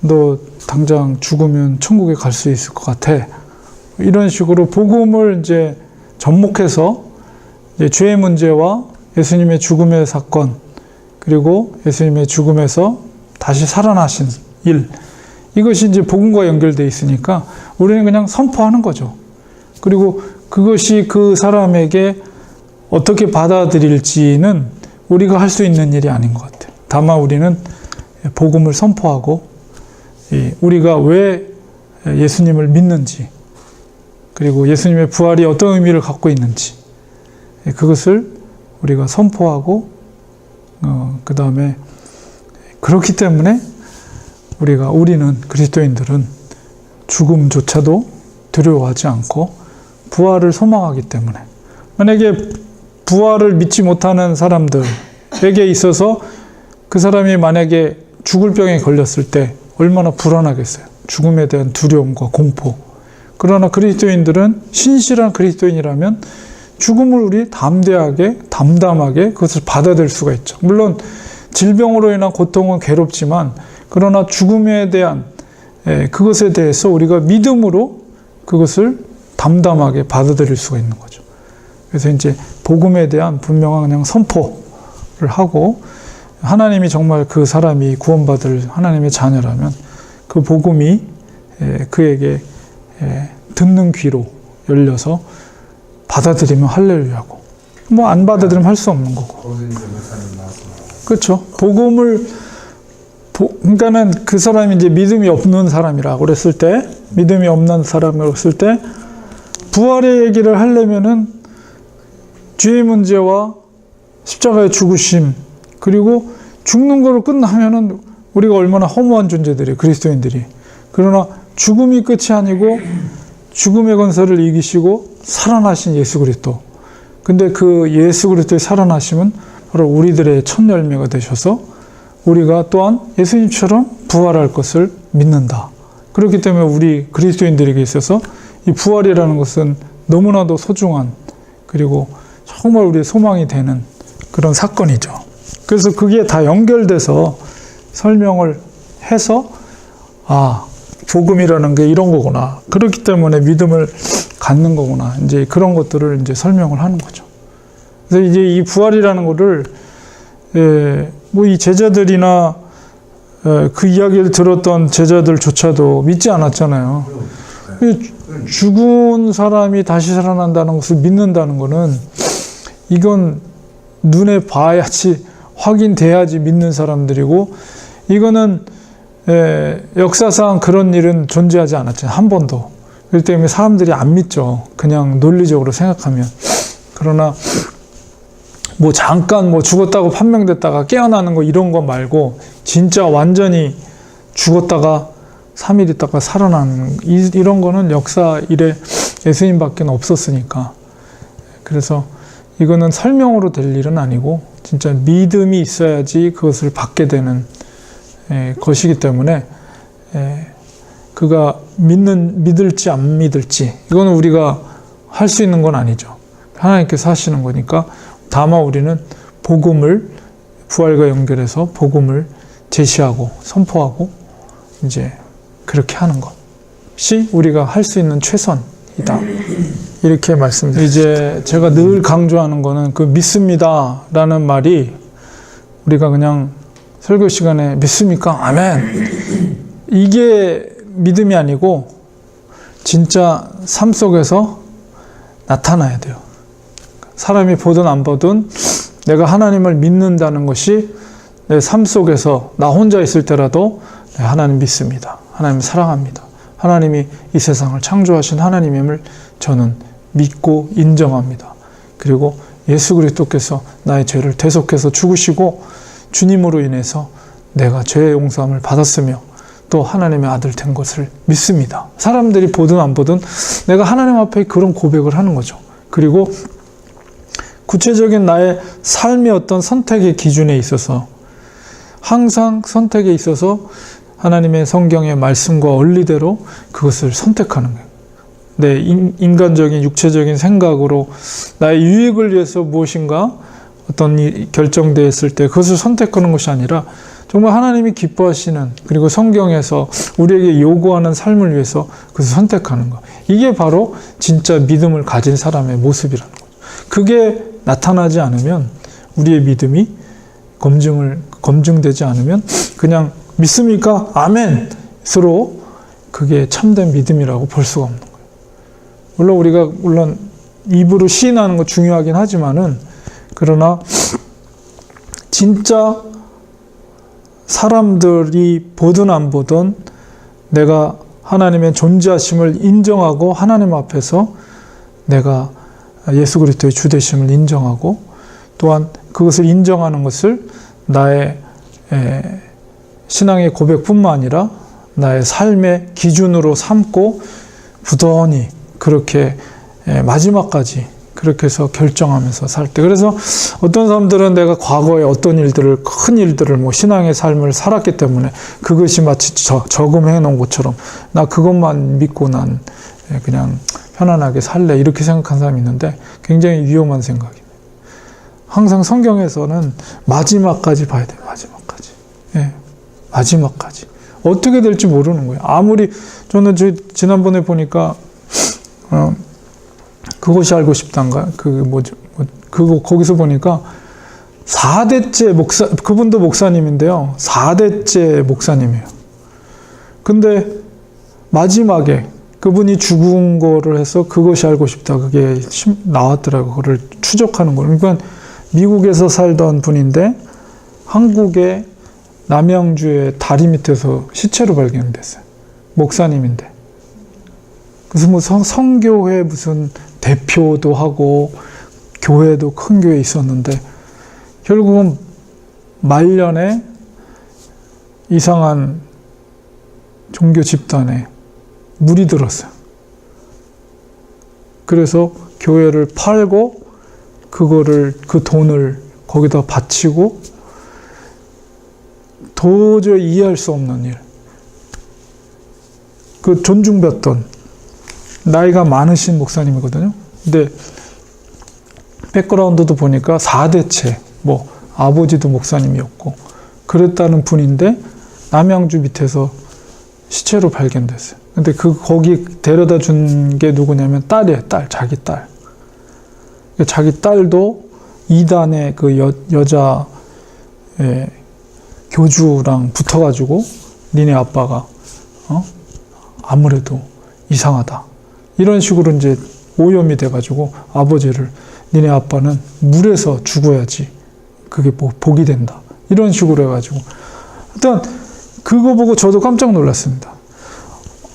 너 당장 죽으면 천국에 갈 수 있을 것 같아. 이런 식으로 복음을 이제 접목해서 이제 죄의 문제와 예수님의 죽음의 사건, 그리고 예수님의 죽음에서 다시 살아나신 일, 이것이 이제 복음과 연결되어 있으니까 우리는 그냥 선포하는 거죠. 그리고 그것이 그 사람에게 어떻게 받아들일지는 우리가 할 수 있는 일이 아닌 것 같아요. 다만 우리는 복음을 선포하고 우리가 왜 예수님을 믿는지, 그리고 예수님의 부활이 어떤 의미를 갖고 있는지, 그것을 우리가 선포하고 그 다음에 그렇기 때문에 우리는 그리스도인들은 죽음조차도 두려워하지 않고 부활을 소망하기 때문에, 만약에 부활을 믿지 못하는 사람들에게 있어서 그 사람이 만약에 죽을 병에 걸렸을 때 얼마나 불안하겠어요. 죽음에 대한 두려움과 공포. 그러나 그리스도인들은, 신실한 그리스도인이라면 죽음을 우리 담담하게 그것을 받아들일 수가 있죠. 물론 질병으로 인한 고통은 괴롭지만, 그러나 죽음에 대한 그것에 대해서 우리가 믿음으로 그것을 담담하게 받아들일 수가 있는 거죠. 그래서 이제 복음에 대한 분명한 그냥 선포를 하고, 하나님이 정말 그 사람이 구원받을 하나님의 자녀라면 그 복음이 그에게 듣는 귀로 열려서 받아들이면 할렐루야고, 뭐 안 받아들이면 할 수 없는 거고. 그렇죠. 그러니까는 그 사람이 이제 믿음이 없는 사람이라고 그랬을 때, 부활의 얘기를 하려면은 죄의 문제와 십자가의 죽으심, 그리고 죽는 거로 끝나면은 우리가 얼마나 허무한 존재들이, 그리스도인들이. 그러나 죽음이 끝이 아니고 죽음의 권세를 이기시고 살아나신 예수 그리스도. 근데 그 예수 그리스도의 살아나심은 바로 우리들의 첫 열매가 되셔서 우리가 또한 예수님처럼 부활할 것을 믿는다. 그렇기 때문에 우리 그리스도인들에게 있어서 이 부활이라는 것은 너무나도 소중한, 그리고 정말 우리의 소망이 되는 그런 사건이죠. 그래서 그게 다 연결돼서 설명을 해서, 복음이라는 게 이런 거구나. 그렇기 때문에 믿음을 갖는 거구나. 이제 그런 것들을 이제 설명을 하는 거죠. 그래서 이제 이 부활이라는 거를, 뭐 이 제자들이나 그 이야기를 들었던 제자들조차도 믿지 않았잖아요. 죽은 사람이 다시 살아난다는 것을 믿는다는 거는, 이건 눈에 봐야지, 확인돼야지 믿는 사람들이고, 이거는 역사상 그런 일은 존재하지 않았잖아요. 한 번도. 그렇기 때문에 사람들이 안 믿죠. 그냥 논리적으로 생각하면. 그러나 뭐 잠깐 뭐 죽었다고 판명됐다가 깨어나는 거, 이런 거 말고 진짜 완전히 죽었다가 3일 있다가 살아나는 이런 거는 역사 이래 예수님밖에 없었으니까. 그래서 이거는 설명으로 될 일은 아니고 진짜 믿음이 있어야지 그것을 받게 되는 것이기 때문에, 그가 믿을지 안 믿을지 이거는 우리가 할 수 있는 건 아니죠. 하나님께서 하시는 거니까. 다만 우리는 복음을, 부활과 연결해서 복음을 제시하고 선포하고 이제 그렇게 하는 것이 우리가 할 수 있는 최선이다. 이렇게 말씀드립니다. 이제 제가 늘 강조하는 거는 그 믿습니다라는 말이, 우리가 그냥 설교 시간에 믿습니까? 아멘. 이게 믿음이 아니고 진짜 삶 속에서 나타나야 돼요. 사람이 보든 안 보든 내가 하나님을 믿는다는 것이 내 삶 속에서 나 혼자 있을 때라도 하나님 믿습니다. 하나님 사랑합니다. 하나님이 이 세상을 창조하신 하나님임을 저는 믿고 인정합니다. 그리고 예수 그리스도께서 나의 죄를 대속해서 죽으시고 주님으로 인해서 내가 죄의 용서함을 받았으며 또 하나님의 아들 된 것을 믿습니다. 사람들이 보든 안 보든 내가 하나님 앞에 그런 고백을 하는 거죠. 그리고 구체적인 나의 삶의 어떤 선택의 기준에 있어서 항상 선택에 있어서 하나님의 성경의 말씀과 원리대로 그것을 선택하는 거예요. 내 인간적인 육체적인 생각으로 나의 유익을 위해서 무엇인가 어떤 일이 결정되었을 때 그것을 선택하는 것이 아니라 정말 하나님이 기뻐하시는 그리고 성경에서 우리에게 요구하는 삶을 위해서 그것을 선택하는 것. 이게 바로 진짜 믿음을 가진 사람의 모습이라는 거죠. 그게 나타나지 않으면 우리의 믿음이 검증되지 않으면 그냥 믿습니까? 아멘으로 그게 참된 믿음이라고 볼 수가 없는 거예요. 물론 입으로 시인하는 거 중요하긴 하지만은 그러나 진짜 사람들이 보든 안 보든 내가 하나님의 존재하심을 인정하고 하나님 앞에서 내가 예수 그리스도의 주되심을 인정하고 또한 그것을 인정하는 것을 나의 신앙의 고백뿐만 아니라 나의 삶의 기준으로 삼고 부단히 그렇게 마지막까지 그렇게 해서 결정하면서 살 때. 그래서 어떤 사람들은 내가 과거에 어떤 일들을, 큰 일들을, 신앙의 삶을 살았기 때문에 그것이 마치 저금해 놓은 것처럼 나 그것만 믿고 난 그냥 편안하게 살래. 이렇게 생각한 사람이 있는데 굉장히 위험한 생각입니다. 항상 성경에서는 마지막까지 봐야 돼요. 마지막까지. 마지막까지. 어떻게 될지 모르는 거예요. 아무리, 저는 지난번에 보니까, 그것이 알고 싶단가? 거기서 보니까 4대째 그분도 목사님인데요. 4대째 목사님이에요. 근데 마지막에 그분이 죽은 거를 해서 그것이 알고 싶다. 그게 나왔더라고요. 그걸 추적하는 걸. 그러니까 미국에서 살던 분인데 한국의 남양주의 다리 밑에서 시체로 발견됐어요. 목사님인데. 그래서 성교회 무슨 대표도 하고 교회도 큰 교회 있었는데 결국은 말년에 이상한 종교 집단에 물이 들었어요. 그래서 교회를 팔고 그 돈을 거기다 바치고 도저히 이해할 수 없는 일. 그 존중받던 나이가 많으신 목사님이거든요. 근데 백그라운드도 보니까 4대째 아버지도 목사님이었고 그랬다는 분인데 남양주 밑에서 시체로 발견됐어요. 근데 거기 데려다 준 게 누구냐면 딸이에요. 자기 딸. 자기 딸도 이단의 그 여자 교주랑 붙어가지고 니네 아빠가 아무래도 이상하다. 이런 식으로 이제 오염이 돼가지고 아버지를 니네 아빠는 물에서 죽어야지 그게 복이 된다. 이런 식으로 해가지고 일단 그거 보고 저도 깜짝 놀랐습니다.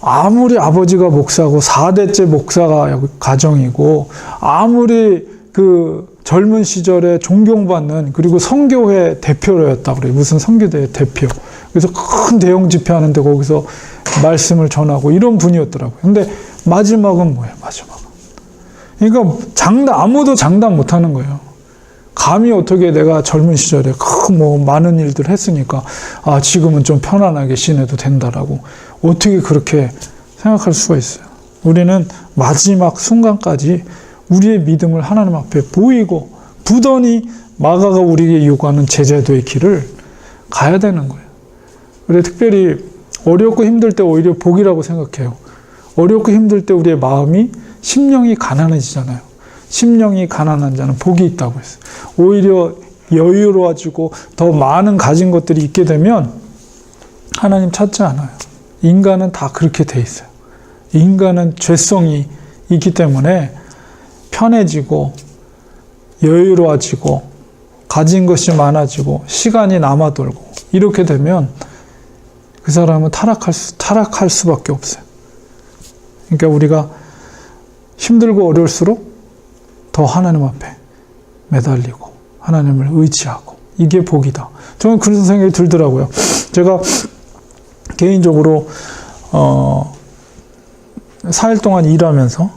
아무리 아버지가 목사고 4대째 목사가 가정이고 아무리 그 젊은 시절에 존경받는 그리고 성교회 대표였다 그래요. 무슨 성교대 대표. 그래서 큰 대형 집회 하는데 거기서 말씀을 전하고 이런 분이었더라고요. 근데 마지막은 뭐예요? 마지막은. 그러니까 아무도 장담 못 하는 거예요. 감히 어떻게 내가 젊은 시절에 많은 일들 했으니까 지금은 좀 편안하게 지내도 된다라고 어떻게 그렇게 생각할 수가 있어요. 우리는 마지막 순간까지 우리의 믿음을 하나님 앞에 보이고 부단히 마가가 우리에게 요구하는 제자도의 길을 가야 되는 거예요. 그래 특별히 어렵고 힘들 때 오히려 복이라고 생각해요. 어렵고 힘들 때 우리의 마음이 심령이 가난해지잖아요. 심령이 가난한 자는 복이 있다고 했어요. 오히려 여유로워지고 더 많은 가진 것들이 있게 되면 하나님 찾지 않아요. 인간은 다 그렇게 돼 있어요. 인간은 죄성이 있기 때문에 편해지고 여유로워지고 가진 것이 많아지고 시간이 남아돌고 이렇게 되면 그 사람은 타락할 수밖에 없어요. 그러니까 우리가 힘들고 어려울수록 더 하나님 앞에 매달리고 하나님을 의지하고 이게 복이다. 저는 그런 생각이 들더라고요. 제가 개인적으로 4일 동안 일하면서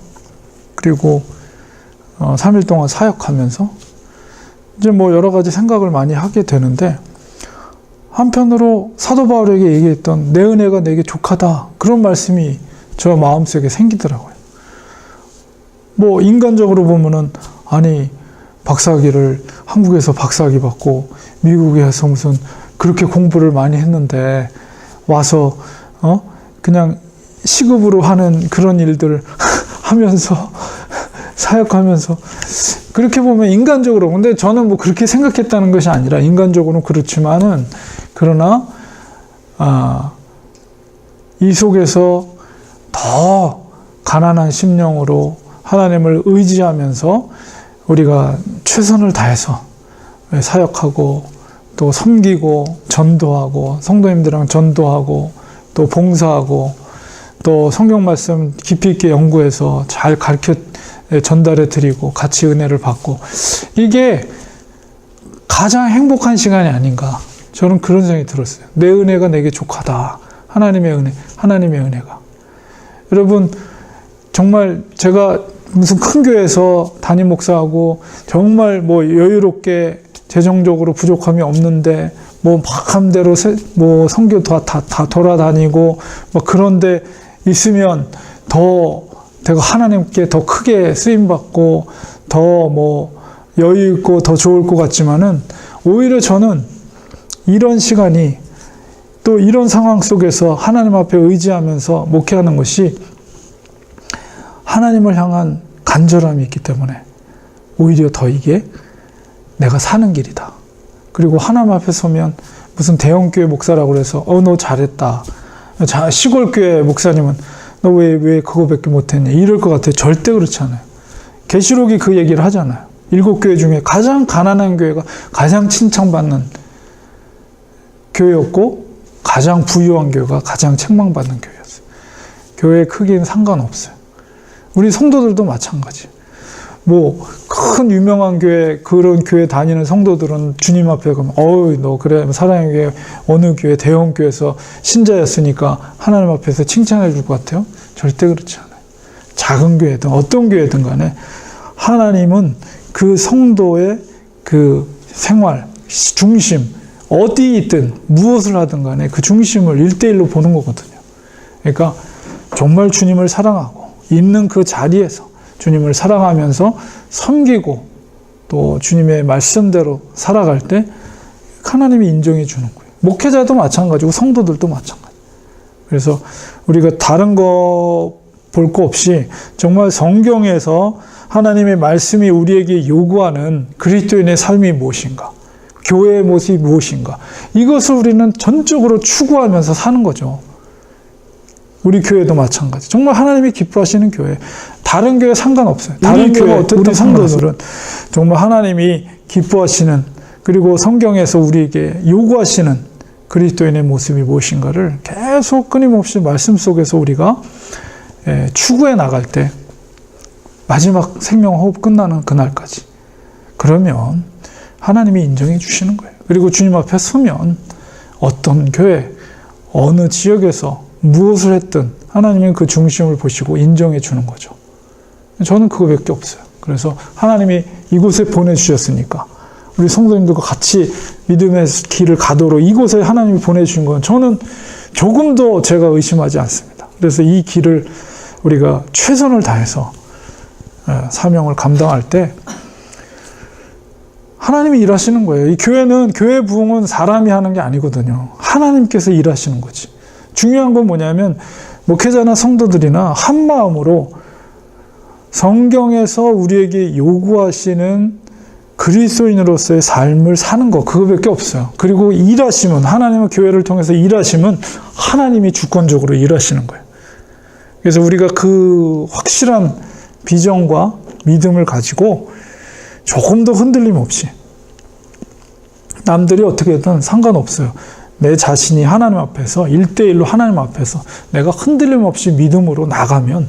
그리고 3일 동안 사역하면서 이제 뭐 여러 가지 생각을 많이 하게 되는데, 한편으로 사도 바울에게 얘기했던 내 은혜가 내게 족하다, 그런 말씀이 저 마음속에 생기더라고요. 뭐 인간적으로 보면은, 아니 박사학위를 한국에서 박사학위 받고 미국에서 무슨 그렇게 공부를 많이 했는데 와서 그냥 시급으로 하는 그런 일들을 하면서 사역하면서, 그렇게 보면 인간적으로, 근데 저는 뭐 그렇게 생각했다는 것이 아니라, 인간적으로는 그렇지만은, 그러나 이 속에서 더 가난한 심령으로 하나님을 의지하면서 우리가 최선을 다해서 사역하고 또 섬기고 전도하고 성도님들이랑 전도하고 또 봉사하고 또 성경 말씀 깊이 있게 연구해서 잘 가르쳐 전달해 드리고 같이 은혜를 받고, 이게 가장 행복한 시간이 아닌가, 저는 그런 생각이 들었어요. 내 은혜가 내게 족하다. 하나님의 은혜, 하나님의 은혜가. 여러분, 정말 제가 무슨 큰 교회에서 담임 목사하고 정말 뭐 여유롭게 재정적으로 부족함이 없는데 뭐 막 함대로 뭐 선교 다 돌아다니고 뭐 그런데 있으면 더 내가 하나님께 더 크게 쓰임받고 더 뭐 여유 있고 더 좋을 것 같지만은, 오히려 저는 이런 시간이, 또 이런 상황 속에서 하나님 앞에 의지하면서 목회하는 것이 하나님을 향한 간절함이 있기 때문에 오히려 더 이게 내가 사는 길이다. 그리고 하나님 앞에 서면 무슨 대형교회 목사라고 그래서 너 잘했다, 시골교회 목사님은 너 왜 그거밖에 못했냐 이럴 것 같아요. 절대 그렇지 않아요. 계시록이 그 얘기를 하잖아요. 7교회 중에 가장 가난한 교회가 가장 칭찬받는 교회였고, 가장 부유한 교회가 가장 책망받는 교회였어요. 교회의 크기는 상관없어요. 우리 성도들도 마찬가지. 뭐 큰 유명한 교회, 그런 교회 다니는 성도들은 주님 앞에 가면 너 그래 사랑의 교회 어느 교회 대형 교회에서 신자였으니까 하나님 앞에서 칭찬해 줄 것 같아요? 절대 그렇지 않아요. 작은 교회든 어떤 교회든 간에 하나님은 그 성도의 그 생활 중심, 어디 있든 무엇을 하든 간에 그 중심을 1대1로 보는 거거든요. 그러니까 정말 주님을 사랑하고 있는 그 자리에서 주님을 사랑하면서 섬기고 또 주님의 말씀대로 살아갈 때 하나님이 인정해 주는 거예요. 목회자도 마찬가지고 성도들도 마찬가지. 그래서 우리가 다른 거 볼 거 없이 정말 성경에서 하나님의 말씀이 우리에게 요구하는 그리스도인의 삶이 무엇인가, 교회의 모습이 무엇인가, 이것을 우리는 전적으로 추구하면서 사는 거죠. 우리 교회도 마찬가지. 정말 하나님이 기뻐하시는 교회. 다른 교회 상관없어요. 다른 교회 어떤 성도들은 정말 하나님이 기뻐하시는, 그리고 성경에서 우리에게 요구하시는 그리스도인의 모습이 무엇인가를 계속 끊임없이 말씀 속에서 우리가 추구해 나갈 때, 마지막 생명호흡 끝나는 그날까지, 그러면 하나님이 인정해 주시는 거예요. 그리고 주님 앞에 서면 어떤 교회, 어느 지역에서 무엇을 했든 하나님이 그 중심을 보시고 인정해 주는 거죠. 저는 그거밖에 없어요. 그래서 하나님이 이곳에 보내주셨으니까 우리 성도님들과 같이 믿음의 길을 가도록 이곳에 하나님이 보내주신 건 저는 조금도 제가 의심하지 않습니다. 그래서 이 길을 우리가 최선을 다해서 사명을 감당할 때 하나님이 일하시는 거예요. 이 교회는, 교회 부흥은 사람이 하는 게 아니거든요. 하나님께서 일하시는 거지. 중요한 건 뭐냐면 목회자나 성도들이나 한 마음으로 성경에서 우리에게 요구하시는 그리스도인으로서의 삶을 사는 거, 그거밖에 없어요. 그리고 일하시면, 하나님은 교회를 통해서 일하시면 하나님이 주권적으로 일하시는 거예요. 그래서 우리가 그 확실한 비전과 믿음을 가지고 조금 더 흔들림 없이, 남들이 어떻게든 상관없어요. 내 자신이 하나님 앞에서 1대1로 하나님 앞에서 내가 흔들림 없이 믿음으로 나가면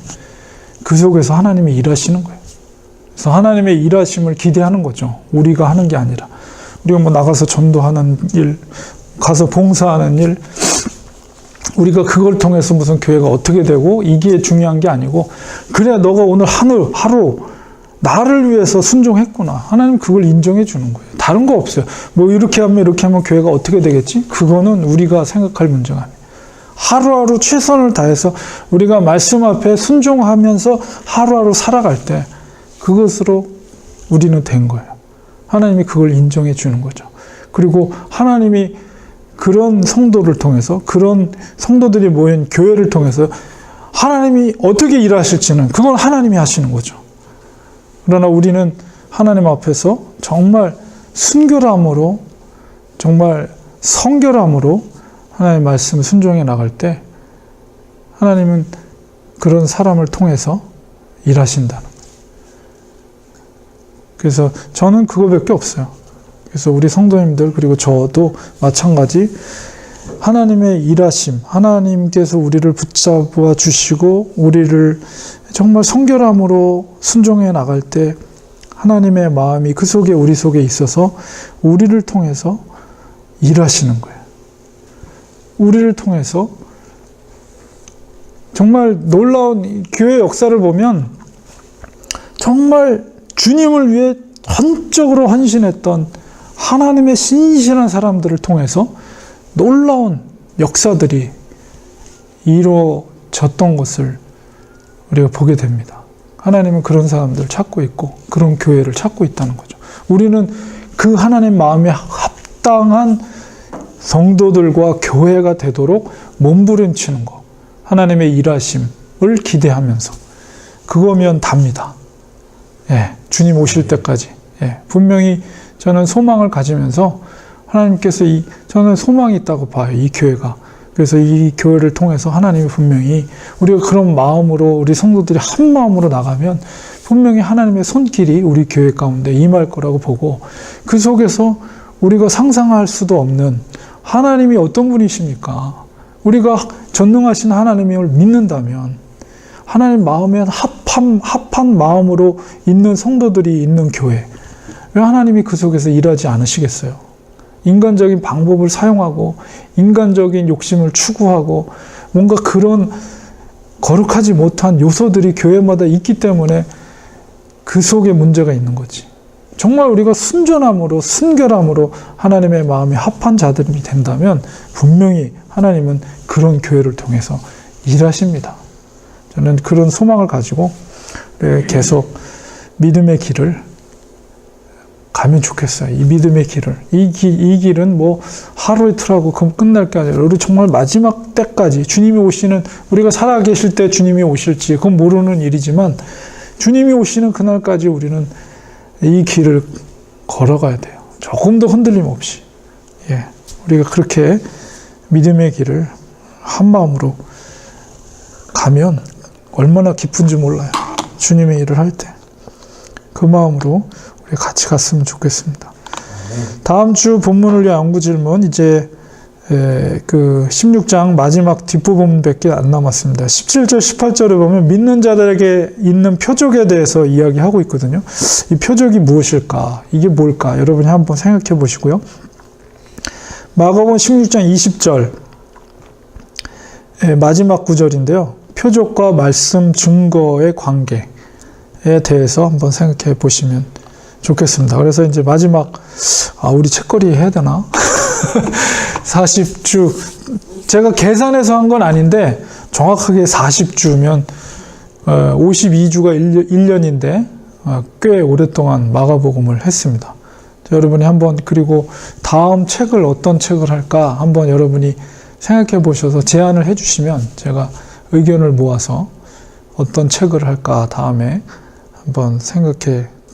그 속에서 하나님이 일하시는 거예요. 그래서 하나님의 일하심을 기대하는 거죠. 우리가 하는 게 아니라. 우리가 뭐 나가서 전도하는 일, 가서 봉사하는 일, 우리가 그걸 통해서 무슨 교회가 어떻게 되고 이게 중요한 게 아니고, 그래 너가 오늘 하루 나를 위해서 순종했구나, 하나님 그걸 인정해 주는 거예요. 다른 거 없어요. 뭐 이렇게 하면 교회가 어떻게 되겠지? 그거는 우리가 생각할 문제가 아니에요. 하루하루 최선을 다해서 우리가 말씀 앞에 순종하면서 하루하루 살아갈 때 그것으로 우리는 된 거예요. 하나님이 그걸 인정해 주는 거죠. 그리고 하나님이 그런 성도를 통해서, 그런 성도들이 모인 교회를 통해서 하나님이 어떻게 일하실지는 그건 하나님이 하시는 거죠. 그러나 우리는 하나님 앞에서 정말 순결함으로, 정말 성결함으로 하나님의 말씀을 순종해 나갈 때 하나님은 그런 사람을 통해서 일하신다는 거예요. 그래서 저는 그거밖에 없어요. 그래서 우리 성도님들 그리고 저도 마찬가지 하나님의 일하심, 하나님께서 우리를 붙잡아 주시고 우리를 정말 성결함으로 순종해 나갈 때 하나님의 마음이 그 속에 우리 속에 있어서 우리를 통해서 일하시는 거예요. 우리를 통해서 정말 놀라운 교회 역사를 보면 정말 주님을 위해 전적으로 헌신했던 하나님의 신실한 사람들을 통해서 놀라운 역사들이 이루어졌던 것을 우리가 보게 됩니다. 하나님은 그런 사람들을 찾고 있고 그런 교회를 찾고 있다는 거죠. 우리는 그 하나님 마음에 합당한 성도들과 교회가 되도록 몸부림치는 것, 하나님의 일하심을 기대하면서 그거면 답니다. 예, 주님 오실 때까지. 예, 분명히 저는 소망을 가지면서 하나님께서 저는 소망이 있다고 봐요, 이 교회가. 그래서 이 교회를 통해서 하나님이 분명히 우리가 그런 마음으로 우리 성도들이 한 마음으로 나가면 분명히 하나님의 손길이 우리 교회 가운데 임할 거라고 보고 그 속에서 우리가 상상할 수도 없는 하나님이 어떤 분이십니까? 우리가 전능하신 하나님을 믿는다면 하나님 마음에 합한 마음으로 있는 성도들이 있는 교회, 왜 하나님이 그 속에서 일하지 않으시겠어요? 인간적인 방법을 사용하고 인간적인 욕심을 추구하고 뭔가 그런 거룩하지 못한 요소들이 교회마다 있기 때문에 그 속에 문제가 있는 거지. 정말 우리가 순전함으로 순결함으로 하나님의 마음에 합한 자들이 된다면 분명히 하나님은 그런 교회를 통해서 일하십니다. 저는 그런 소망을 가지고 계속 믿음의 길을 가면 좋겠어요. 이 믿음의 길을. 이 길은 뭐 하루 이틀하고 끝날 게 아니라 우리 정말 마지막 때까지 주님이 오시는, 우리가 살아계실 때 주님이 오실지 그건 모르는 일이지만 주님이 오시는 그날까지 우리는 이 길을 걸어가야 돼요. 조금도 흔들림 없이. 예, 우리가 그렇게 믿음의 길을 한 마음으로 가면 얼마나 기쁜지 몰라요. 주님의 일을 할 때. 그 마음으로 우리 같이 갔으면 좋겠습니다. 다음 주 본문을 위한 연구 질문, 이제 그 16장 마지막 뒷부분밖에 안 남았습니다. 17절, 18절에 보면 믿는 자들에게 있는 표적에 대해서 이야기하고 있거든요. 이 표적이 무엇일까? 이게 뭘까? 여러분이 한번 생각해 보시고요. 마가복음 16장 20절 마지막 구절인데요. 표적과 말씀 증거의 관계에 대해서 한번 생각해 보시면 좋겠습니다. 그래서 이제 마지막, 우리 책거리 해야 되나? 40주, 제가 계산해서 한 건 아닌데, 정확하게 40주면, 52주가 1년인데, 꽤 오랫동안 마가복음을 했습니다. 여러분이 한번, 그리고 다음 책을 어떤 책을 할까? 한번 여러분이 생각해 보셔서 제안을 해 주시면, 제가 의견을 모아서 어떤 책을 할까? 다음에 한번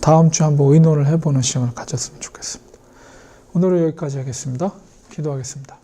다음 주 한번 의논을 해보는 시간을 가졌으면 좋겠습니다. 오늘은 여기까지 하겠습니다. 기도하겠습니다.